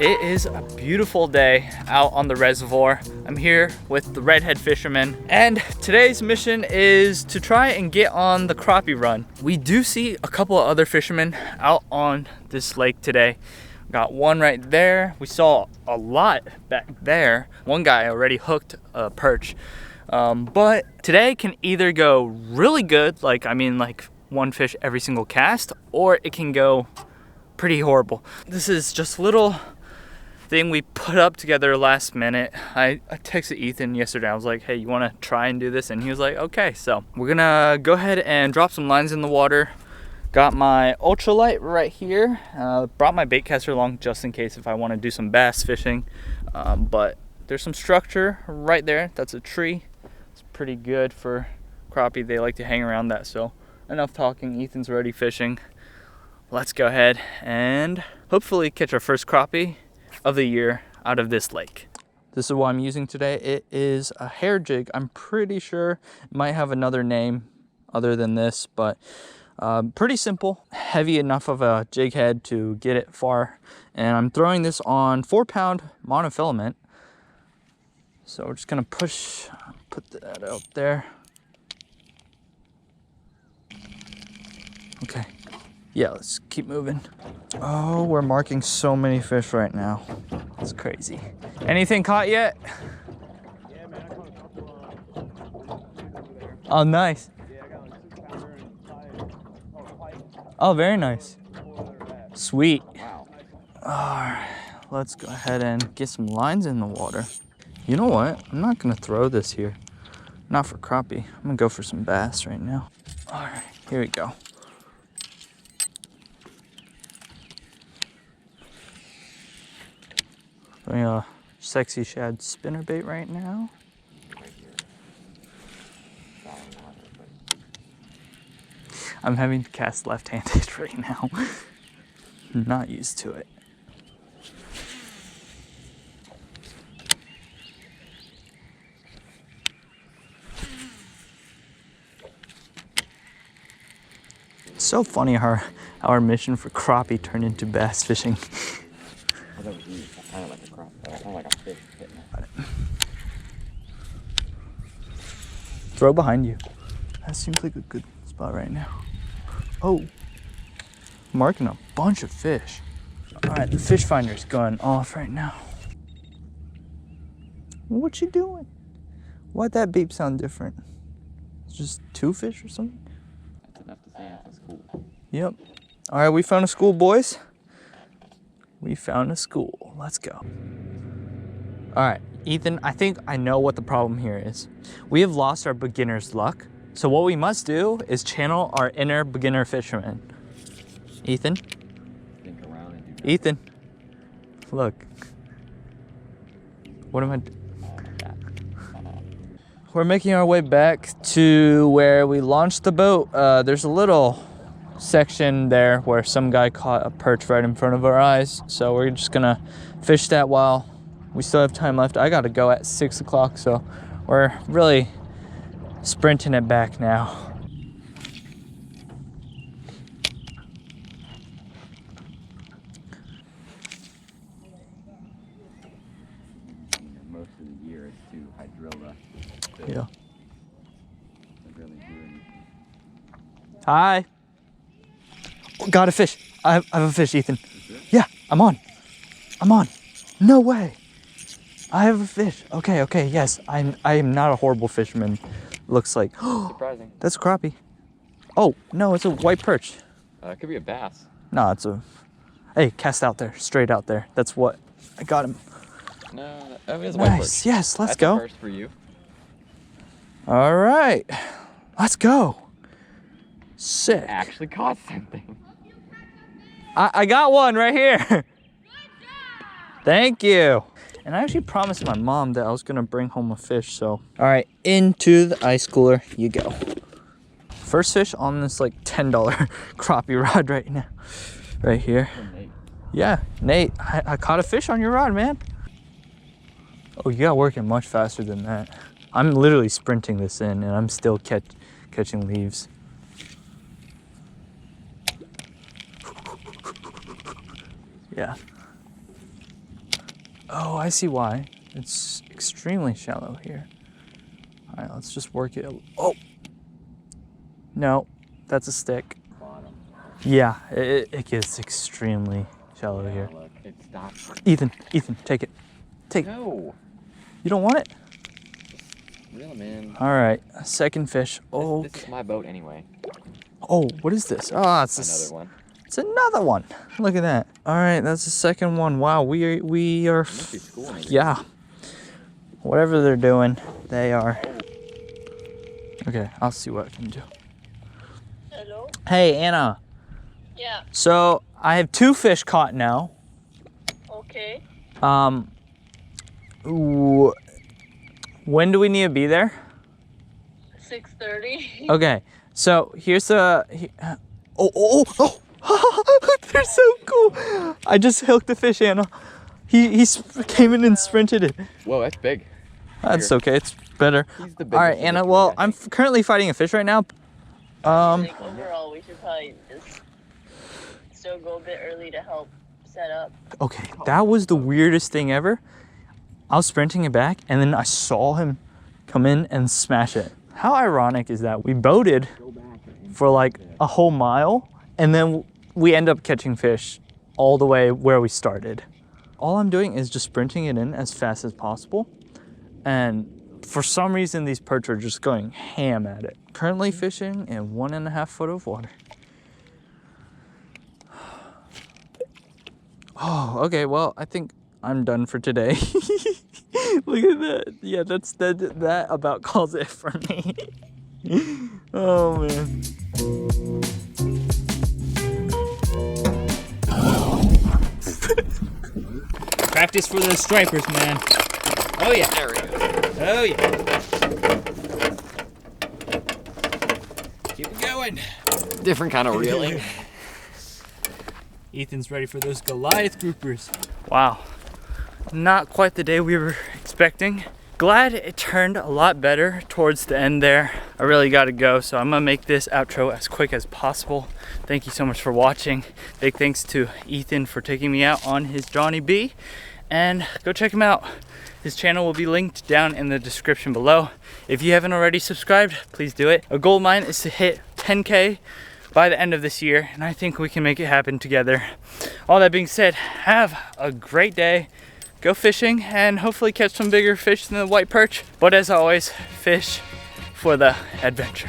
It is a beautiful day out on the reservoir. I'm here with the redhead fisherman, and today's mission is to try and get on the crappie run. We do see a couple of other fishermen out on this lake today. Got one right there. We saw a lot back there. One guy already hooked a perch. But today can either go really good, like one fish every single cast, or it can go pretty horrible. This is just a little thing we put up together last minute. I texted Ethan yesterday. I was like, hey, you want to try and do this? And he was like, okay. So we're gonna go ahead and drop some lines in the water. Got my ultralight right here. Brought my bait caster along just in case if I want to do some bass fishing. But there's some structure right there. That's a tree. It's pretty good for crappie. They like to hang around that. So enough talking. Ethan's already fishing. Let's go ahead and hopefully catch our first crappie of the year out of this lake. This is what I'm using today. It is a hair jig. I'm pretty sure it might have another name other than this, but pretty simple, heavy enough of a jig head to get it far. And I'm throwing this on 4-pound monofilament. So we're just gonna put that out there. Okay. Yeah, let's keep moving. Oh, we're marking so many fish right now. It's crazy. Anything caught yet? Yeah, man, I caught a couple there. Oh, nice. Yeah, I got like 6 pounder and 5 pike. Oh, very nice. Sweet. Wow. All right, let's go ahead and get some lines in the water. You know what? I'm not gonna throw this here. Not for crappie. I'm gonna go for some bass right now. All right, here we go. Doing a sexy shad spinnerbait right now. I'm having to cast left-handed right now. Not used to it. It's so funny how our mission for crappie turned into bass fishing. That was neat. I kind of like a crop. I kind of like a fish hitting it. Throw behind you. That seems like a good spot right now. Oh, marking a bunch of fish. All right, the fish finder's going off right now. What you doing? Why'd that beep sound different? It's just 2 fish or something? That's enough to say it's a school. Yep. All right, we found a school, boys. We found a school. Let's go. All right, Ethan, I think I know what the problem here is. We have lost our beginner's luck. So what we must do is channel our inner beginner fisherman. Ethan? Think around and do Ethan, look. What am I doing? We're making our way back to where we launched the boat. There's a little section there where some guy caught a perch right in front of our eyes. So we're just gonna fish that while we still have time left. I gotta go at 6 o'clock, so we're really sprinting it back now. most of the year is to hydrilla. Yeah. Really do anything. Hi. Got a fish. I have a fish, Ethan. Yeah, I'm on. No way. I have a fish. Okay, yes. I am not a horrible fisherman. Looks like. Surprising. That's a crappie. Oh, no, it's a white perch. It could be a bass. No, it's a... Hey, cast out there, straight out there. That's what... I got him. No, that is a white Nice, perch. yes, let's That's go. a first for you. All right, let's go. Sick. Actually caught something. I got one right here. Thank you. And I actually promised my mom that I was gonna bring home a fish, so. All right, into the ice cooler you go. First fish on this like $10 crappie rod right now. Right here. Nate. Yeah, Nate, I caught a fish on your rod, man. Oh, you got working much faster than that. I'm literally sprinting this in and I'm still catching leaves. Yeah. Oh, I see why. It's extremely shallow here. All right, let's just work it. Oh, no, that's a stick. Bottom. Yeah, it gets extremely shallow here. Look, it stops. Ethan, take it. No. You don't want it? Really, man. All right, second fish. Oh, This is my boat anyway. oh, what is this? Oh, it's Another one. It's another one. Look at that. All right, that's the second one. Wow, we are. Must be school, maybe. Yeah. Whatever they're doing, they are. Okay, I'll see what I can do. Hello? Hey, Anna. Yeah, So I have 2 fish caught now. okay. When do we need to be there? 6:30. Okay, so here's the. Oh! They're so cool. I just hooked the fish, Anna. He came in and sprinted it. Whoa, that's big. That's okay. It's better. He's the All right, biggest Anna. of the Well, two, I I'm think. currently fighting a fish right now. Like overall, we should probably just still go a bit early to help set up. Okay, that was the weirdest thing ever. I was sprinting it back, and then I saw him come in and smash it. How ironic is that? We boated for like a whole mile, and then we end up catching fish all the way where we started. All I'm doing is just sprinting it in as fast as possible. And for some reason, these perch are just going ham at it. Currently fishing in 1.5 foot of water. Oh, okay, well, I think I'm done for today. Look at that. Yeah, that about calls it for me. Oh, man. Practice for those stripers, man. Oh yeah. There we go. Oh yeah. Keep it going. Different kind of reeling. Ethan's ready for those Goliath groupers. Wow. Not quite the day we were expecting. Glad it turned a lot better towards the end there. I really gotta go, so I'm gonna make this outro as quick as possible. Thank you so much for watching. Big thanks to Ethan for taking me out on his Johnny B. And go check him out. His channel will be linked down in the description below. If you haven't already subscribed, please do it. A goal of mine is to hit 10K by the end of this year, and I think we can make it happen together. All that being said, have a great day. Go fishing and hopefully catch some bigger fish than the white perch. But as always, fish for the adventure.